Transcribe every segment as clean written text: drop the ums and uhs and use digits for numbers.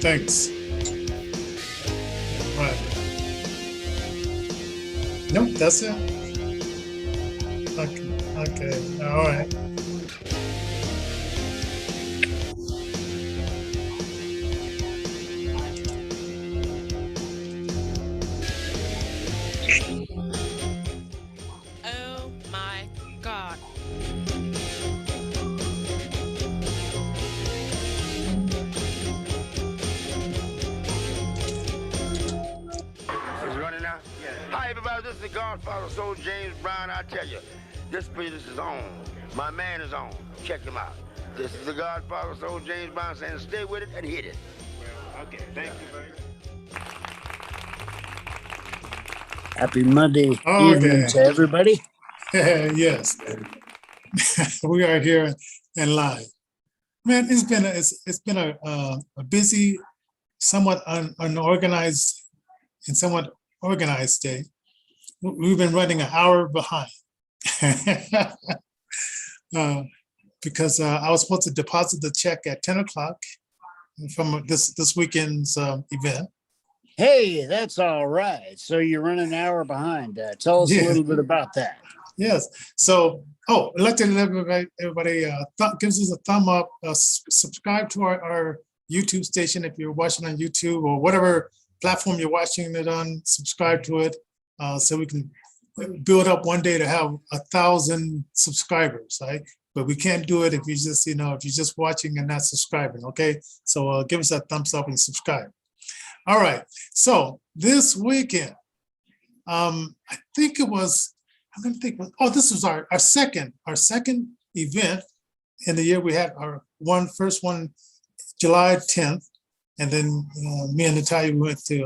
thanks. Right. Nope, that's it. Okay, all right. Oh my God. It's running now? Yeah. Hi, everybody. This is the Godfather Soul James Brown. I tell you, this business is on. My man is on. Check him out. This is the Godfather Soul James Brown saying stay with it and hit it. Well, okay. Thank you very much. Happy Monday evening Okay. to everybody. Yes, we are here and live. Man, it's been a busy, somewhat unorganized and somewhat organized day. We've been running an hour behind because I was supposed to deposit the check at 10 o'clock from this weekend's event. Hey, that's all right. So you're running an hour behind. Tell us a little bit about that. Yes. So, I'd like to let everybody gives us a thumb up, subscribe to our YouTube station if you're watching on YouTube or whatever platform you're watching it on, subscribe to it so we can build up one day to have 1,000 subscribers, right? But we can't do it if you just, if you're just watching and not subscribing, okay? So give us that thumbs up and subscribe. All right, so this weekend, I think it was, I'm gonna think, this was our second event in the year. We had our first one, July 10th, and then me and Natalia went to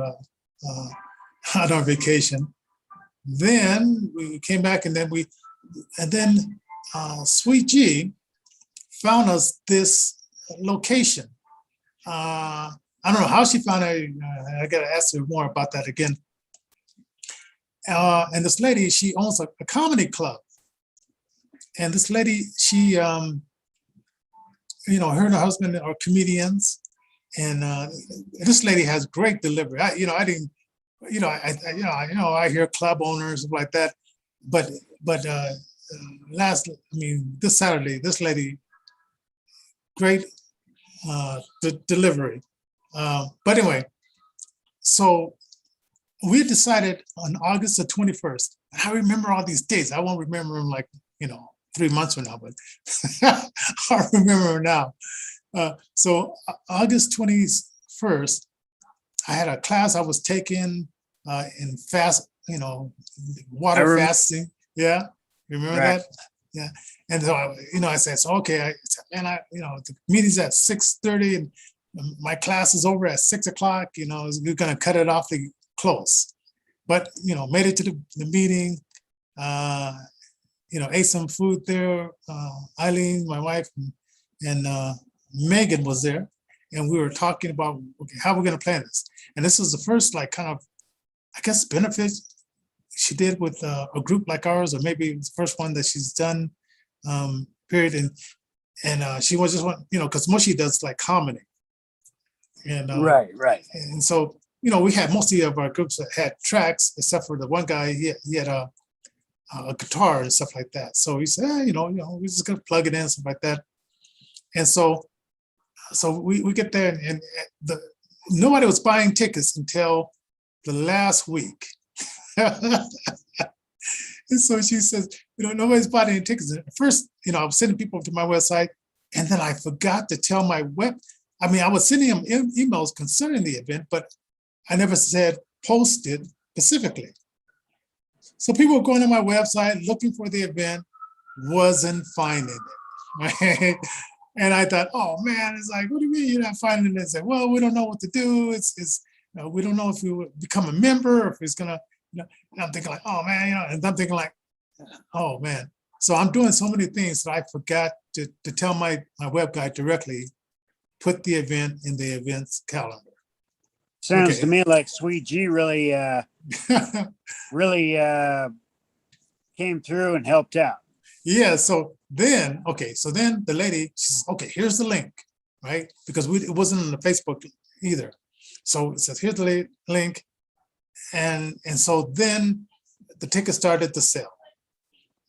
on our vacation. Then we came back, and then Sweet G found us this location. I don't know how she found it. I got to ask her more about that again. And this lady, she owns a comedy club. And this lady, she, her and her husband are comedians. And this lady has great delivery. I hear club owners like that. But this Saturday, this lady, great delivery. But anyway, so we decided on August the 21st. I remember all these dates. I won't remember them 3 months from now, but I remember now. So August 21st, I had a class I was taking in water fasting. Yeah, remember that? Yeah. And so I said, so okay, the meeting's at 6:30 and my class is over at 6 o'clock. We're gonna cut it off the close. But made it to the meeting. Ate some food there. Eileen, my wife, and Megan was there, and we were talking about how we're going to plan this. And this was the first benefit she did with a group like ours, or maybe it's the first one that she's done. Period. And she was just because most she does like comedy. And right. And so we had mostly of our groups that had tracks, except for the one guy. He had a guitar and stuff like that. So he said, we're just gonna plug it in, stuff like that. And so we get there, and nobody was buying tickets until the last week. And so she says, nobody's buying any tickets. At first, I was sending people to my website, and then I forgot to tell I was sending them emails concerning the event, but I never said posted specifically. So people were going to my website looking for the event, wasn't finding it, right? And I thought, oh man, it's like, what do you mean you're not finding it? I said, well, we don't know what to do. We don't know if we would become a member or if it's gonna, and I'm thinking like, oh man, and I'm thinking like, oh man. So I'm doing so many things that I forgot to tell my web guy directly, put the event in the events calendar. Sounds to me like Sweet G really came through and helped out. Yeah. So then the lady, she says, okay, here's the link, right? Because it wasn't on the Facebook either. So it says, here's the link. And so then the ticket started to sell.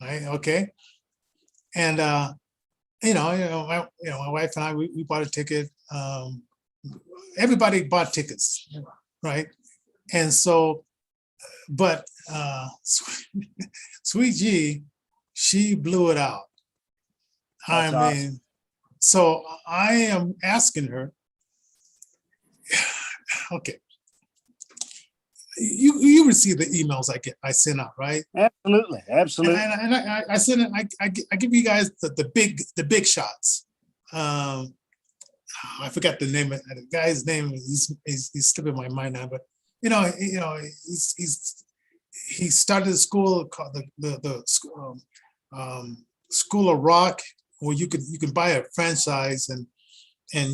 Right. Okay. And my wife and I, we bought a ticket. Everybody bought tickets, right? And so, but Sweet G, she blew it out. That's I mean, so I am asking her, okay, you receive the emails I send out, right? Absolutely, absolutely. And I send it. I give you guys the big shots. I forgot the name of the guy's name. He's slipping my mind now, but he started a school called the School of Rock, where you can buy a franchise and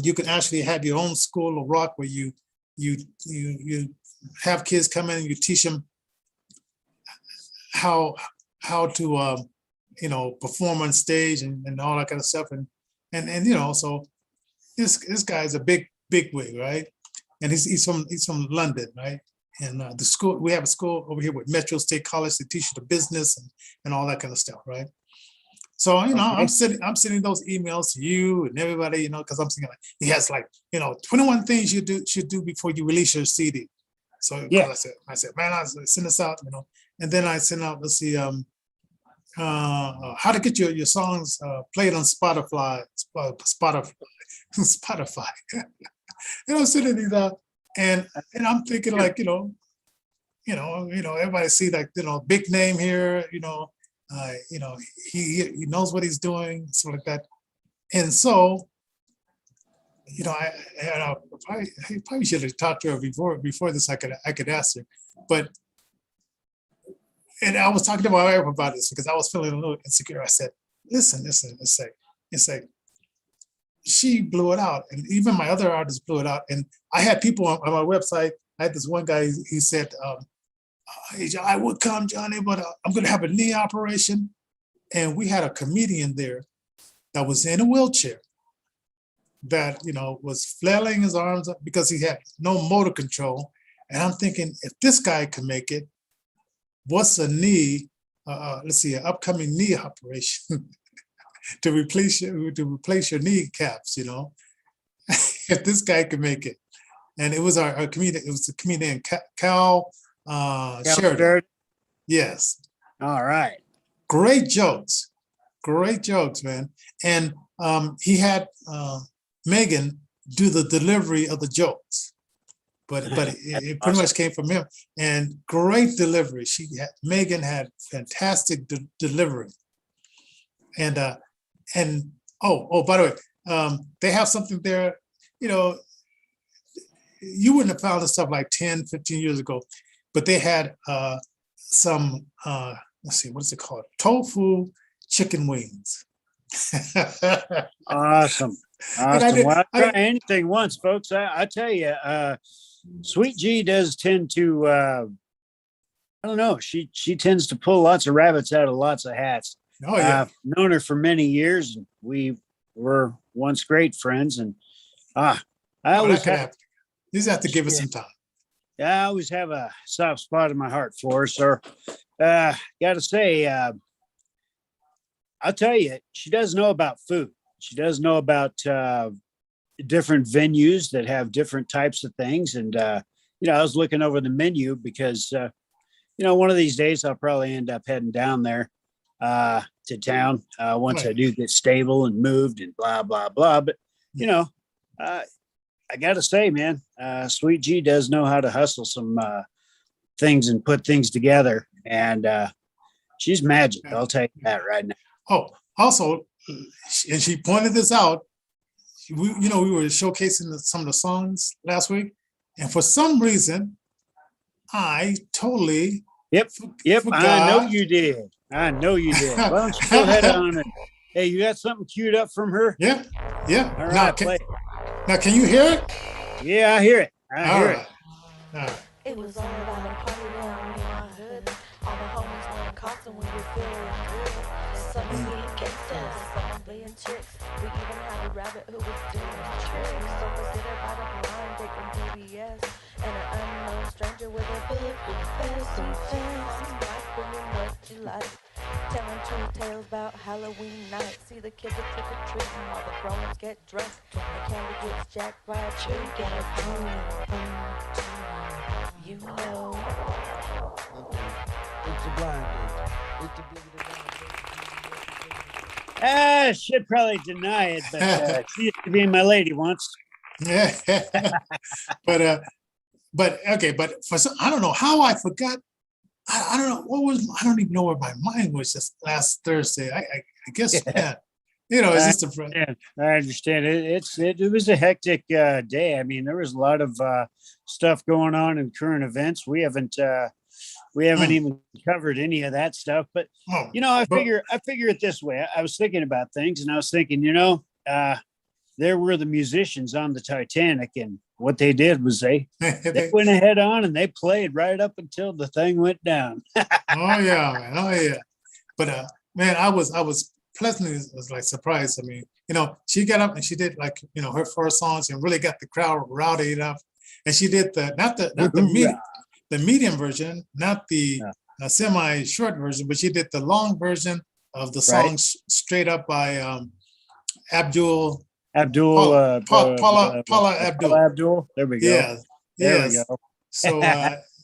you can actually have your own School of Rock where you have kids come in and you teach them how to perform on stage and all that kind of stuff and so this guy's a big wig, right? And he's from London, right? And the school, we have a school over here with Metro State College to teach you the business and all that kind of stuff, right? So Okay. I'm sending those emails to you and everybody, because I'm thinking he has 21 things you should do before you release your CD. So Yeah. I said, man, I send this out, and then I sent out, let's see, how to get your songs played on Spotify. Spotify. Sending these out, and I'm thinking everybody see big name here, he knows what he's doing, something like that, and so. I probably should have talked to her before this. I could ask her, and I was talking to my wife about this because I was feeling a little insecure. I said, "Listen, it's like she blew it out, and even my other artists blew it out." And I had people on my website. I had this one guy. He said, "Hey, I would come, Johnny, but I'm going to have a knee operation." And we had a comedian there that was in a wheelchair, that was flailing his arms up because he had no motor control. And I'm thinking, if this guy can make it, what's a knee? Let's see, an upcoming knee operation to replace your kneecaps. If this guy can make it, and it was our comedian. It was the comedian Cal Sheridan. Yes. All right. Great jokes, man. And he had Megan do the delivery of the jokes, but it pretty much came from him. And great delivery. Megan had fantastic delivery. And by the way, they have something there. You wouldn't have found this stuff like 10, 15 years ago, but they had some. Let's see, what is it called? Tofu chicken wings. Awesome. Well, I try anything once, folks. I tell you, Sweet G does tend to, I don't know, she tends to pull lots of rabbits out of lots of hats. Oh, yeah. I've known her for many years, and we were once great friends. And I always you just have to give it some time. I always have a soft spot in my heart for her. So, got to say, I'll tell you, she does know about food. She does know about different venues that have different types of things. And, I was looking over the menu because, one of these days I'll probably end up heading down there to town once I do get stable and moved and blah, blah, blah. But, I got to say, man, Sweet G does know how to hustle some things and put things together. And she's magic. I'll tell you that right now. Oh, also, and she pointed this out. We were showcasing some of the songs last week, and for some reason, I totally forgot. I know you did. Why don't you go ahead on and hey, you got something queued up from her? Yeah. All right, play it. Now, can you hear it? Yeah, I hear it. I hear it. All right. It was on around the party down in my hood. All the homies wearing costume when you're feeling good. Some being gangsters, some playing tricks. We even had a rabbit who was doing tricks. So considered by the blind, they can see things like bringing what you like. Telling true tales about Halloween night. See the kids are trick or treating while the grown-ups get dressed. The candy gets jacked by a tree. Get a boom, boom, you know. It's a blind date. It's a big Should probably deny it, but she used to be my lady once. Yeah. But okay, but for some, I don't know how I forgot. I don't know what was. I don't even know where my mind was just last Thursday. I guess, man, it's just a. Yeah, I understand. It was a hectic day. I mean, there was a lot of stuff going on in current events. We haven't even covered any of that stuff. But Oh, I but- figure it this way. I was thinking about things, and I was thinking, there were the musicians on the Titanic, and what they did was they went ahead on and they played right up until the thing went down. Oh yeah, man. Oh yeah. But man, I was pleasantly was like surprised. I mean, she got up and she did like her first songs and really got the crowd rowdied up. And she did not the medium version, not the semi short version, but she did the long version of the Right. song straight up by Paula Abdul. Abdul. There we go. Yeah, There yes. we go.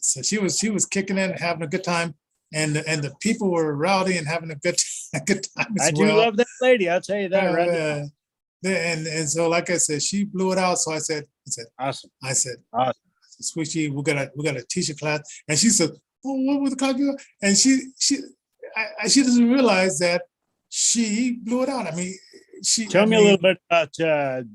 So she was kicking in, having a good time, and the people were rowdy and having a good time as I do well. love that lady. I'll tell you that right now. And so like I said, she blew it out. So I said, Awesome. awesome. Sweetie, we got a teacher class, and she said, "Oh, what was the class?" And she doesn't realize that she blew it out. I mean, Tell me a little bit about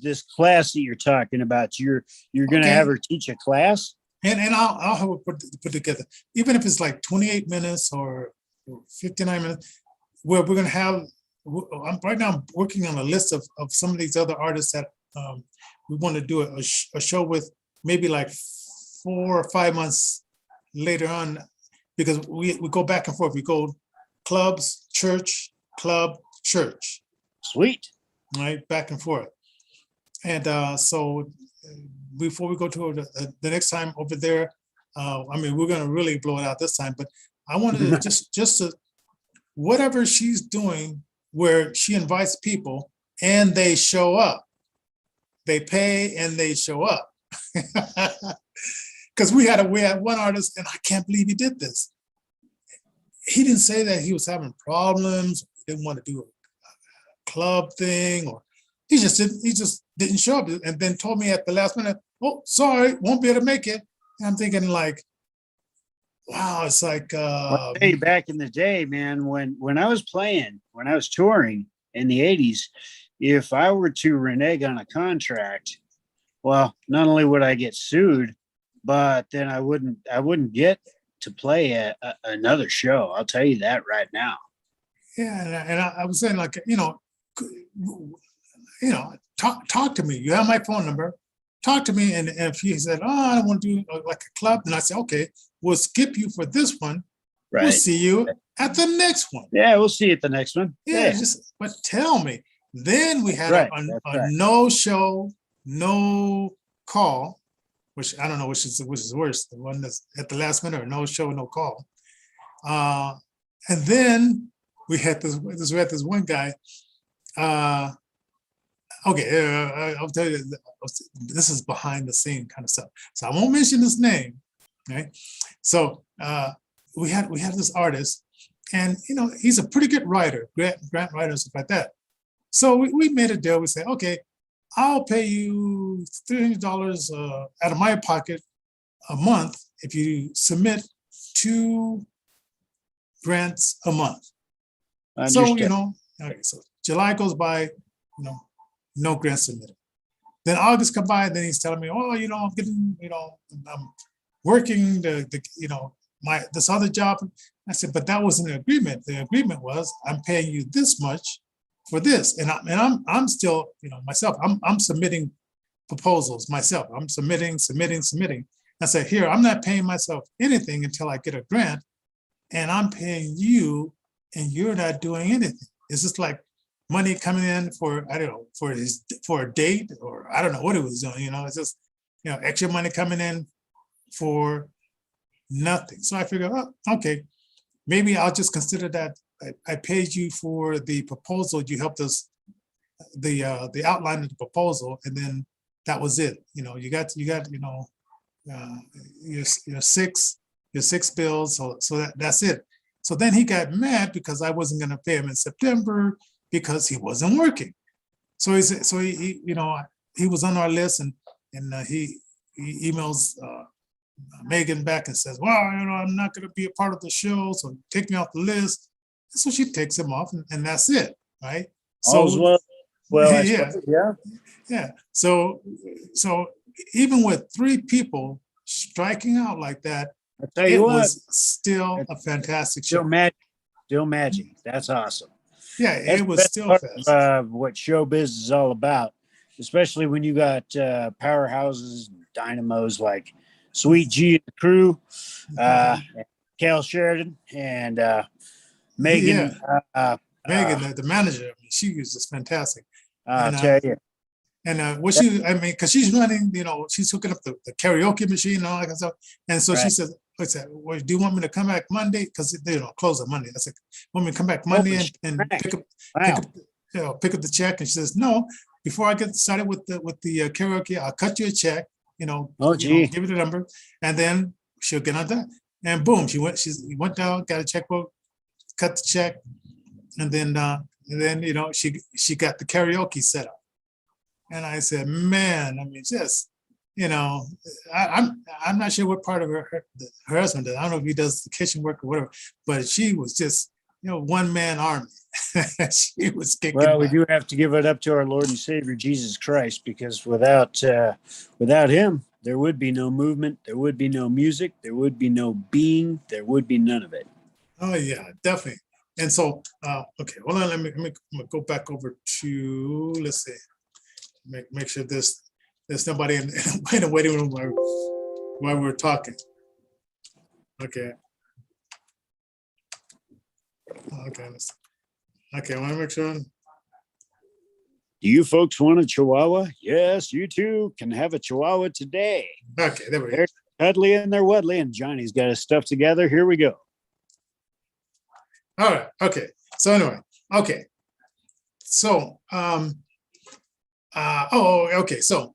this class that you're talking about. You're going to Okay. have her teach a class. And I'll have it put together, even if it's like 28 minutes or 59 minutes, where we're going to have. Right now, I'm working on a list of some of these other artists that we want to do a show with, maybe like 4 or 5 months later on, because we go back and forth. We go clubs, church, club, church. Sweet. Right, back and forth. And so before we go to the next time over there, I mean, we're going to really blow it out this time, but I wanted to just to, whatever she's doing, where she invites people and they show up, they pay and they show up. Because we had one artist, and I can't believe he did this. He didn't say that he was having problems, didn't want to do a club thing, or he just didn't show up, and then told me at the last minute, "Oh, sorry, won't be able to make it." And I'm thinking like, wow, it's like Hey, back in the day, man, when I was touring in the 80s, if I were to renege on a contract, well, not only would I get sued, but then I wouldn't get to play another show. I'll tell you that right now. yeah, and I was saying like, talk to me. You have my phone number. Talk to me, and if he said, "Oh, I don't want to do like a club," then I said, "Okay, we'll skip you for this one. Right. We'll see you at the next one." Yeah, we'll see you at the next one. Yeah, but tell me. Then we had Right, a right. no show, no call, which I don't know which is worse, the one that's at the last minute, or no show, no call. And then we had this one guy. Okay, I'll tell you, this is behind the scene kind of stuff. So I won't mention his name. Okay. So we had this artist, and he's a pretty good writer, grant writer and stuff like that. So we made a deal. We said, okay, I'll pay you $300 out of my pocket a month if you submit 2 grants a month. So, okay, so July goes by, no grant submitted. Then August come by, and then he's telling me, "Oh, I'm getting, I'm working this other job." I said, "But that wasn't an agreement. The agreement was I'm paying you this much for this." And I'm still, myself, I'm submitting proposals myself. I'm submitting. I said, "Here, I'm not paying myself anything until I get a grant, and I'm paying you, and you're not doing anything." It's just like money coming in for, I don't know, for a date, or I don't know what it was doing. It's just, extra money coming in for nothing. So I figured, oh, okay, maybe I'll just consider that I paid you for the proposal. You helped us the outline of the proposal, and then that was it. You got uh, your six bills. So that's it. So then he got mad because I wasn't going to pay him in September because he wasn't working. So he was on our list, and he emails Megan back and says, well, I'm not going to be a part of the show, so take me off the list. So she takes him off, and that's it, right? All's So well, I yeah, suppose, yeah. yeah. So even with three people striking out like that, I tell it you what, was still a fantastic show. still magic. That's awesome. Yeah, That's it the was best still part fast. of what showbiz is all about, especially when you got powerhouses, dynamos like Sweet G and the crew, Cal Sheridan, and Megan. Megan, the manager, I mean, she was just fantastic. I And tell you, what because she's running, she's hooking up the karaoke machine and all that kind of stuff. And so she Right. says, I said, well, do you want me to come back Monday? Because they don't close on Monday. I said, want me to come back Monday and crap. pick up wow. pick up the check? And she says, no, before I get started with the karaoke, I'll cut you a check, Oh, gee. give her the number, and then she'll get on that. And boom, she went down, got a checkbook, cut the check, and then she got the karaoke set up. And I said, man, I mean, just I'm not sure what part of her husband does. I don't know if he does the kitchen work or whatever, but she was just one man army. She was kicking. Well, we butt. do have to give it up to our Lord and Savior Jesus Christ, because without him, there would be no movement, there would be no music, there would be no being, there would be none of it. Oh yeah, definitely. And so, okay, hold on. Let me go back over to, let's see, make sure there's nobody in the waiting room while we're talking. Okay. Okay. Okay. I want to make sure. Do you folks want a Chihuahua? Yes, you too can have a Chihuahua today. Okay, there we go. They're cuddly and they're wuddly, and Johnny's got his stuff together. Here we go. All right. Okay. So anyway, okay. So okay. So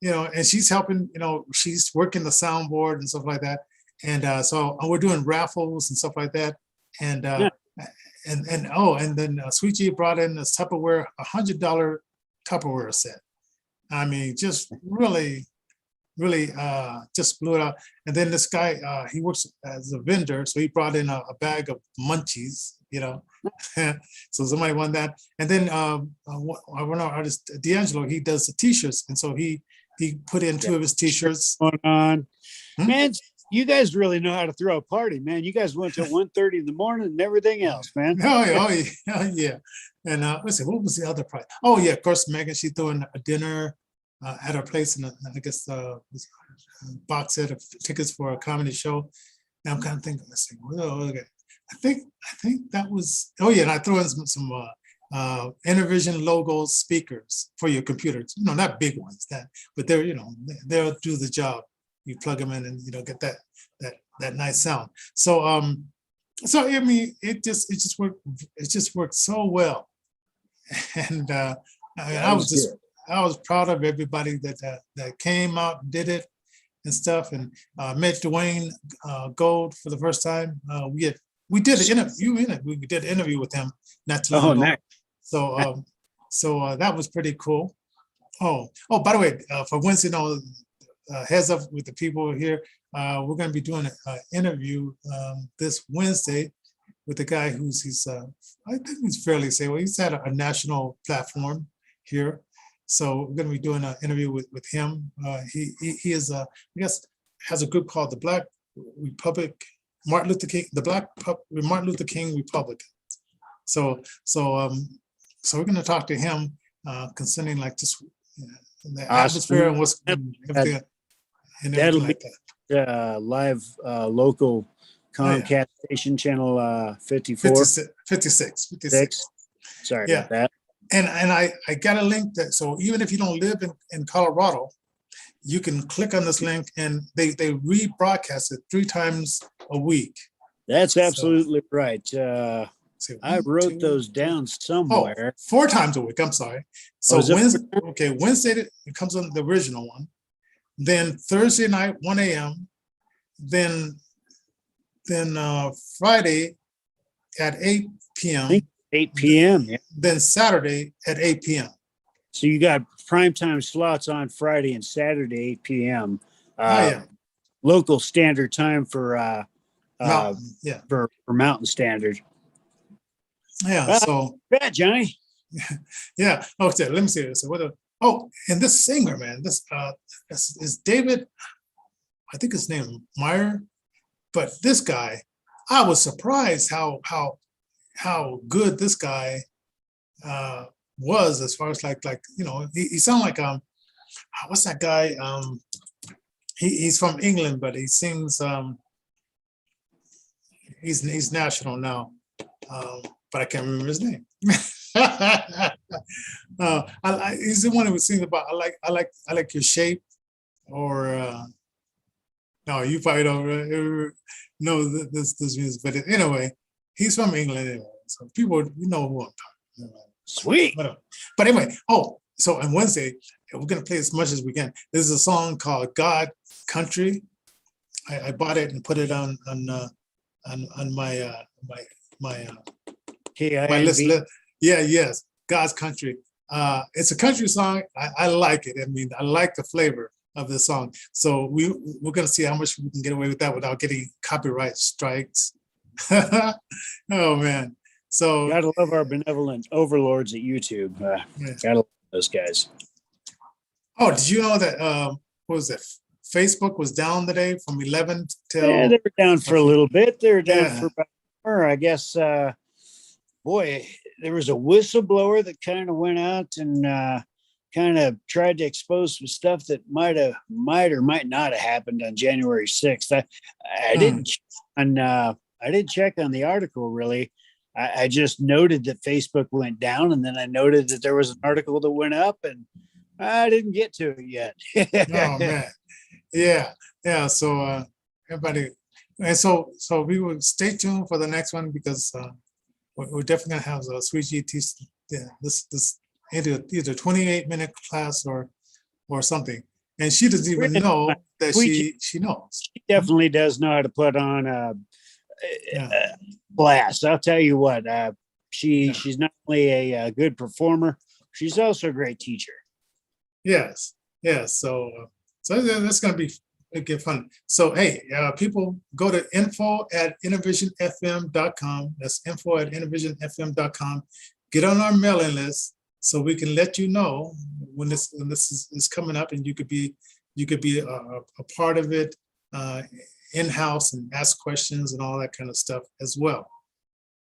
and she's helping. She's working the soundboard and stuff like that. And so we're doing raffles and stuff like that. And Yeah. and then Sweet G brought in this Tupperware, $100 Tupperware set. I mean, just really just blew it out. And then this guy, he works as a vendor, so he brought in a bag of munchies, so somebody won that. And then one of our artist, D'Angelo, he does the t-shirts, and so he put in two of his t-shirts. Going on. Hmm? Man, you guys really know how to throw a party, man. You guys went till 1:30 in the morning and everything else, man. Oh yeah. And let's see, what was the other prize? Oh yeah, of course, Megan, she's doing a dinner at her place, and I guess a box set of tickets for a comedy show. Now I'm kind of thinking, let's see, okay. I think that was, oh yeah, and I threw in some Innervision logo speakers for your computers. Not big ones, but they're they'll do the job. You plug them in and get that nice sound. So I mean, it just worked so well. And I was proud of everybody that came out and did it and stuff, and met Dwayne Gold for the first time. We did an interview. We did an interview with him not too long ago. Nice. So that was pretty cool. Oh, by the way, for Wednesday, heads up with the people here. We're going to be doing an interview this Wednesday with a guy he's I think he's fairly stable. He's had a national platform here. So we're going to be doing an interview with him. He is I guess has a group called the Black Republic, Martin Luther King, Martin Luther King Republican. So we're going to talk to him concerning like just the atmosphere and what's everything and everything like that. Live local Comcast station channel 54. 56. Sorry Yeah. about that. And I got a link that, so even if you don't live in Colorado, you can click on this link and they rebroadcast it 3 times a week. That's So, absolutely right. see, I 1, wrote 2, those 3. down Oh, somewhere. 4 times a week. I'm sorry. So is it Wednesday it comes on the original one. Then Thursday night, 1 a.m. Then Friday at 8 I p.m. think 8 p.m. Yeah. Then Saturday at 8 p.m. So you got primetime slots on Friday and Saturday, 8 p.m. Yeah. Local standard time for Mountain. Yeah. for Mountain Standard. Yeah. So Yeah, Johnny. yeah. Okay. Let me see this. And this singer, man, this is David. I think his name Meyer. But this guy, I was surprised how good this guy was as far as like he sounded like what's that guy he's from England but he sings he's national now but I can't remember his name. He's the one who was singing about I like your shape or no, you probably don't know this music, but anyway, he's from England anyway, so people know who I'm talking about. Sweet. But anyway, so on Wednesday, we're gonna play as much as we can. This is a song called "God Country." I bought it and put it on my list. Yeah, yes, God's Country. It's a country song. I like it. I mean, I like the flavor of the song. So we're gonna see how much we can get away with that without getting copyright strikes. Oh man. So Gotta love our benevolent overlords at YouTube. yeah. Gotta love those guys. Oh, did you know that what was it? Facebook was down today from 11 till Yeah, they were down for a little bit. They were down Yeah. for about an hour, I guess. Boy, there was a whistleblower that kind of went out and kind of tried to expose some stuff that might or might not have happened on January 6th. I didn't I didn't check on the article really. I just noted that Facebook went down, and then I noted that there was an article that went up, and I didn't get to it yet. Oh man. Yeah. So everybody and so we will stay tuned for the next one because we're definitely gonna have a Sweet GT this either 28-minute class or something. And she doesn't even know that she knows. She definitely does know how to put on a blast. I'll tell you what, she's not only a good performer, she's also a great teacher. Yes. So that's gonna be get fun. So hey, people go to info@innervisionfm.com. That's info@innervisionfm.com. Get on our mailing list so we can let you know when this is coming up, and you could be a part of it in-house and ask questions and all that kind of stuff as well.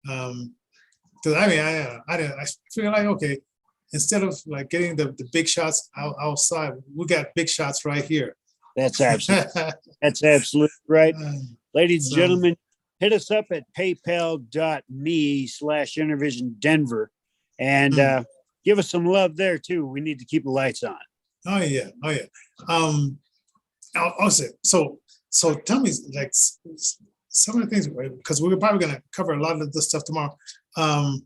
Because I feel like, okay, instead of like getting the big shots outside, we got big shots right here. That's absolutely right. Ladies and gentlemen, hit us up at paypal.me/InnervisionDenver and give us some love there too. We need to keep the lights on. Oh yeah. Also, so tell me like some of the things, because we're probably going to cover a lot of this stuff tomorrow. I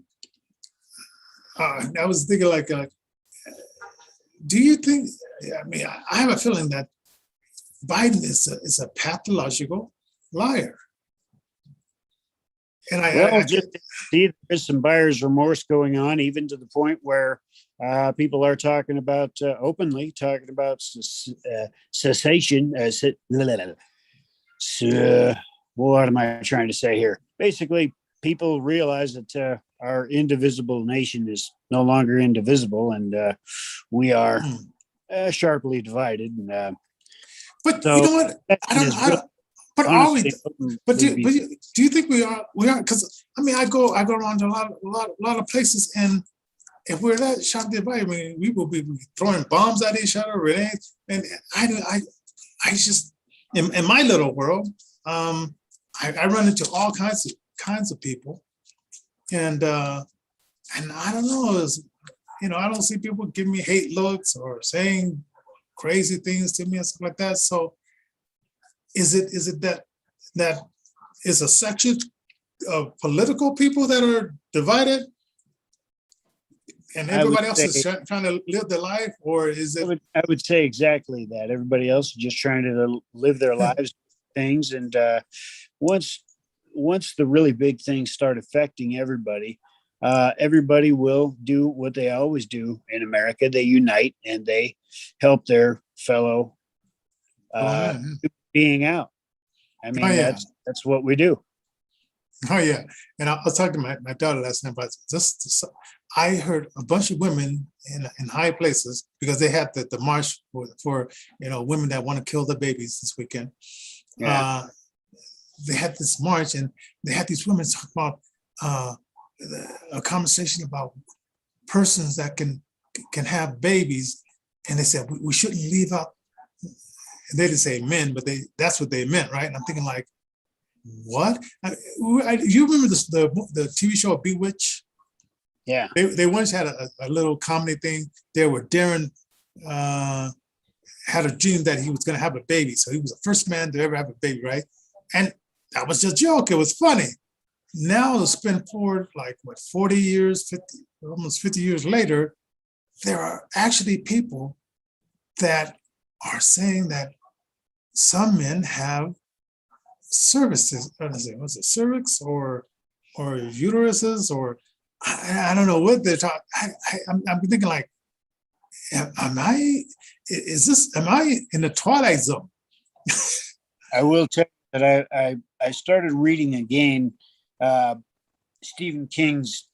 was thinking like, do you think? I mean, I have a feeling that Biden is a pathological liar. And just see there's some buyer's remorse going on, even to the point where people are talking about openly talking about cessation. What am I trying to say here? Basically, people realize that our indivisible nation is no longer indivisible, and we are sharply divided. And but so, you know what? I don't. But honestly, are we? But do you think we are? We are, because I mean, I go around to a lot of places, and if we're that sharply divided, I mean, we will be throwing bombs at each other, grenades, and I just in my little world, I run into all kinds of people, and I don't know, I don't see people giving me hate looks or saying crazy things to me and stuff like that. So is it that is a section of political people that are divided and I would everybody else is say- trying to live their life, or is it? I would say exactly that. Everybody else is just trying to live their lives, things, and once the really big things start affecting everybody, everybody will do what they always do in America. They unite and they help their fellow being out. I mean, Oh, yeah. that's what we do. Oh yeah, and I was talking to my daughter last night about this. I heard a bunch of women in high places because they had the march for women that want to kill their babies this weekend. Yeah. They had this march and they had these women talk about a conversation about persons that can have babies, and they said we shouldn't leave out. They didn't say men, but that's what they meant, right? And I'm thinking like, what? You remember the TV show Bewitched? Yeah. They once had a little comedy thing there where Darren had a dream that he was going to have a baby. So he was the first man to ever have a baby, right? And that was just a joke. It was funny. Now to spin forward like 40 years, 50, almost 50 years later, there are actually people that are saying that some men have cervixes, was it cervix or uteruses, or I don't know what they're talking. I'm thinking like, am I in the twilight zone? I will tell you that I started reading again Stephen King's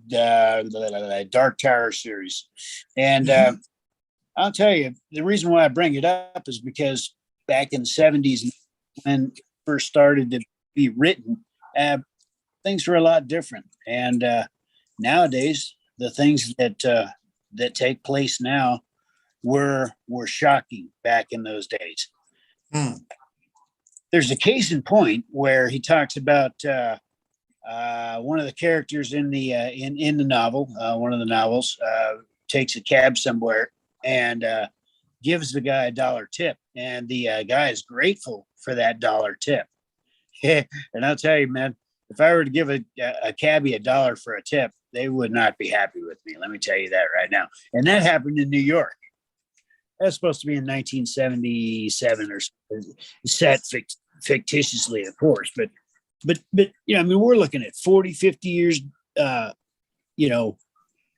Dark Tower series, and I'll tell you the reason why I bring it up is because back in the 70s when it first started to be written, things were a lot different, and nowadays the things that take place now were shocking back in those days. There's a case in point where he talks about one of the characters in the novel, one of the novels, takes a cab somewhere and gives the guy $1 tip, and the guy is grateful for that $1 tip. And I'll tell you, man, if I were to give a cabbie $1 for a tip, they would not be happy with me. Let me tell you that right now. And that happened in New York. That's supposed to be in 1977 or something. Set fictitiously, of course, but I mean, we're looking at 40, 50 years,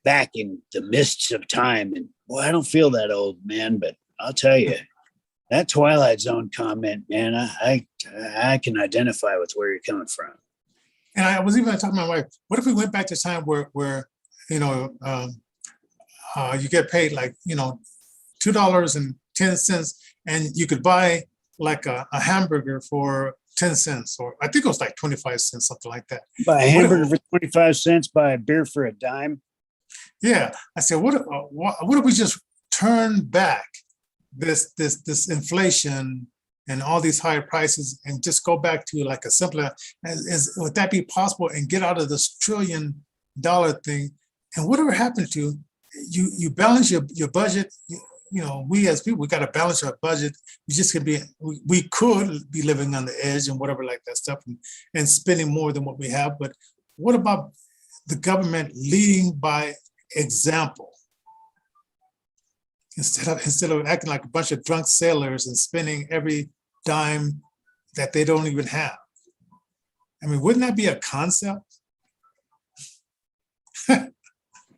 back in the mists of time. And boy, I don't feel that old, man, but I'll tell you, that Twilight Zone comment, man, I can identify with where you're coming from. And I was even talking to my wife, what if we went back to a time where you get paid like, $2.10, and you could buy like a hamburger for 10 cents, or I think it was like 25 cents, something like that. Buy a hamburger for 25 cents, buy a beer for a dime. Yeah. I said, what if we just turn back this inflation and all these higher prices and just go back to like a simpler, would that be possible, and get out of this $1 trillion thing? And whatever happened to you balance your budget. We as people, we got to balance our budget. We could be living on the edge and whatever like that stuff, and spending more than what we have. But what about the government leading by example? Instead of acting like a bunch of drunk sailors and spending every dime that they don't even have. I mean, wouldn't that be a concept?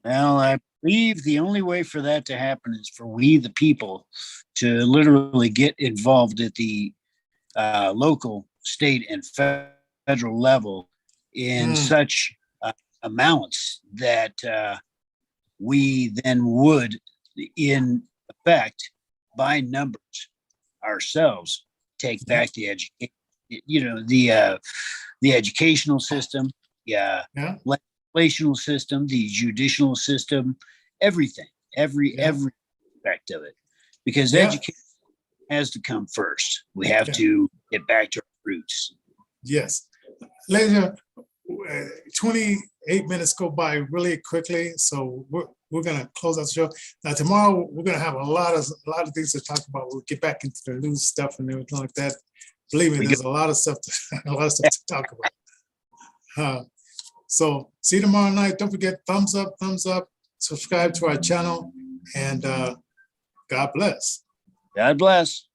Well, I believe the only way for that to happen is for we, the people, to literally get involved at the local, state, and federal level in such amounts that we then would, in effect, by numbers ourselves, take back the education, the educational system, legislational system, the judicial system, everything, every aspect of it, because education has to come first. We have to get back to our roots. Yes. Ladies and 28 minutes go by really quickly, so we're gonna close out the show. Now tomorrow we're gonna have a lot of things to talk about. We'll get back into the news stuff and everything like that. Believe me, there's a lot of stuff to talk about. So see you tomorrow night. Don't forget, thumbs up, subscribe to our channel, and God bless. God bless.